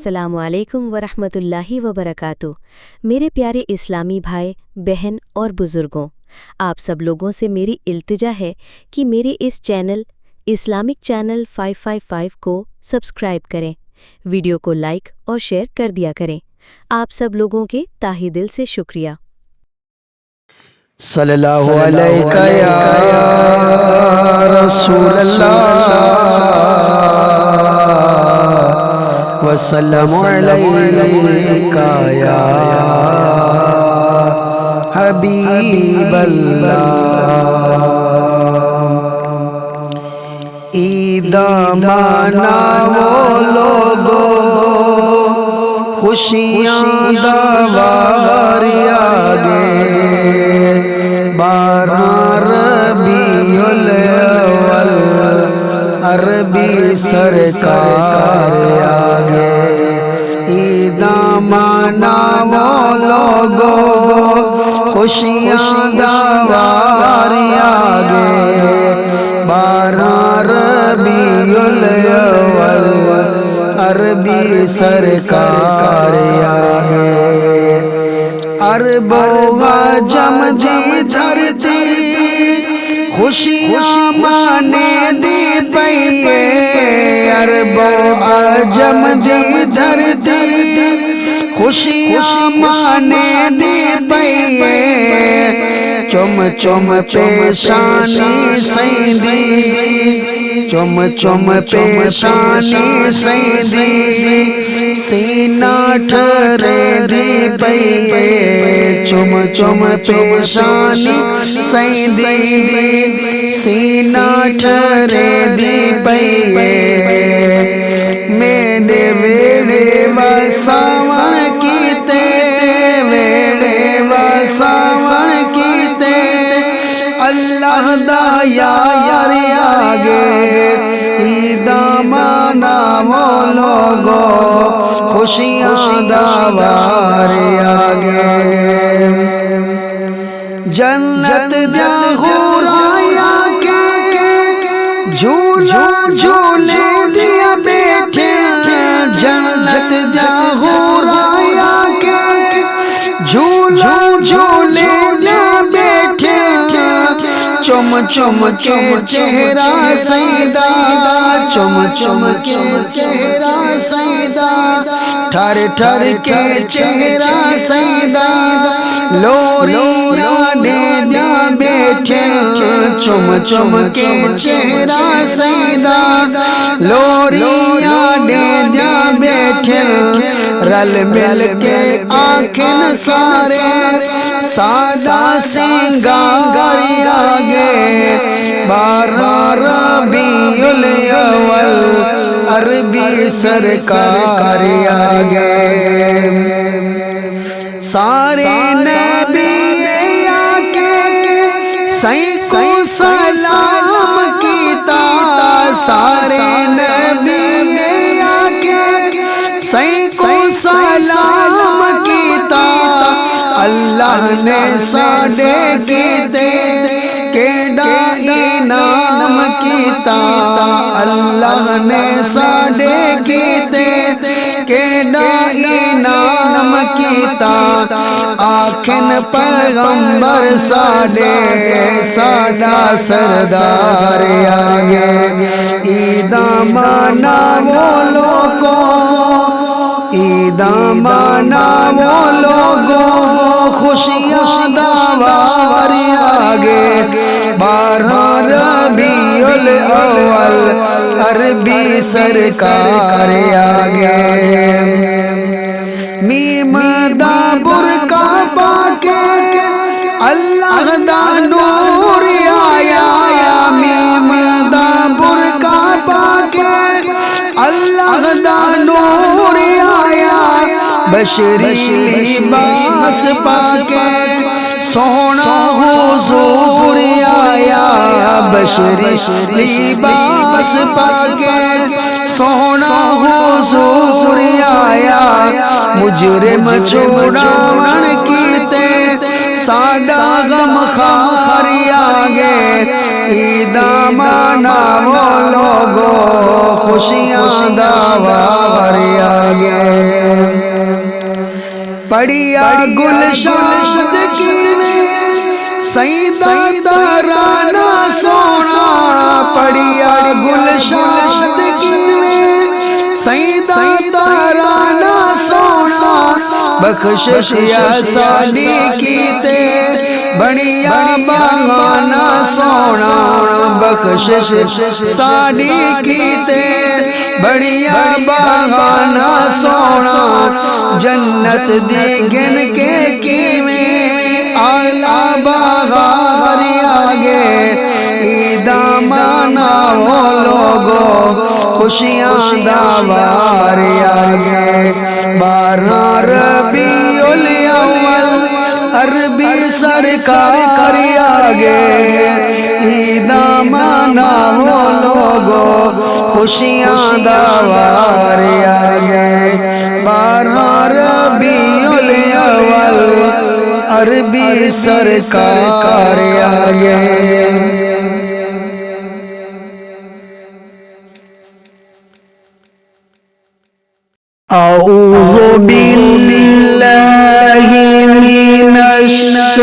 अस्सलामु अलैकुम वरहमतुल्लाहि वबरकातुह। मेरे प्यारे इस्लामी भाई बहन और बुज़ुर्गों, आप सब लोगों से मेरी इल्तिजा है कि मेरे इस चैनल इस्लामिक चैनल 555 को सब्सक्राइब करें, वीडियो को लाइक और शेयर कर दिया करें। आप सब लोगों के ताहे दिल से शुक्रिया। सल्लल्लाहु अलैका या रसूल अल्लाह वसल्लमु अलैका या हबीब अल्लाह। ईदा मनाओ लोगो खुशियाँ दवारी आगे, 12 रबीउल अव्वल अरबी सरकार आगे। ईदा मनाओ लोगो खुशियाँ दवारी आगे, 12 रबीउल अव्वल अरबी सरकार आगे। अरबो अजम जी धरती खुशियाँ माने दी पई, अरबो अजम जी धरती खुशियाँ माने दी पई। चुम चुम पेशानी सैंदी, चुम चुम पेशानी सैंदी, सीना ठरे दी पई। चुम चुम पेशानी सैंदी, सीना ठरे दी पई। मेरे वेड़े वसावन कीते, वेड़े वसावन कीते, अल्लाह दा यार आगे। ईदा मनाओ लोगो खुशियाँ दवार आगे। जन्नत दा हुराया के झूला झूले दिया बैठे, जन्नत दा हुराया के झूला झूले दिया बैठे। चुम चुम के चेहरा सैदा, चुम चुम के चेहरा सैदा, ठर ठर के चेहरा सैदा, लोरियां दे जा बैठे। चुम चुम के चेहरा सैदा, लोरियां दे जा बैठे। रल मिल के आँखें सारे सादा सिंगार आगे, 12 रबीउल अव्वल अरबी सरकार आगे। सारे नबी आके सैको सलाम कीता, सारे नबी आके सैको सलाम कीता। अल्लाह ने साडे कीते केड़ा इनाम कीता, अल्लाह ने साडे कीते केड़ा इनाम कीता। आखिन पैगंबर साडे साडा सरदार आगे। ईदा मनाओ लोगो, ईदा मनाओ लोगो खुशियाँ दवार आगे, 12 रबीउल अव्वल अरबी सरकार आगे। मीम दा बुरका पाके अल्लाह दा नूर आया, मीम दा बुरका पाके अल्लाह दा नूर आया। बशरी लिबास पाके सोना हुजूर आया, बशरी लिबास पाके सोना हुजूर आया। मुजरिम छुड़ावन कीते साडा गम खार आया, آگے عید مناؤ لوگو خوشیاں داوار آگے پڑیا گلشن کی میں سیدہ ترانہ سونا پڑیا گلشن کی میں سیدہ ترانہ سونا بخشش یا سالی کیتے بڑیا بہانا سونا بخشش سالی کیتے بڑیا بہانا سونا جنت دی گن کے کیویں آلہ بہار آگے عید مناؤ لوگو خوشیاں داوار آگے 12 ربیع الاول عربی سرکار آگے عید مناؤ لوگو خوشیاں داوار آگے 12 ربیع الاول عربی سرکار آگے اعوذ باللہ من الشیطان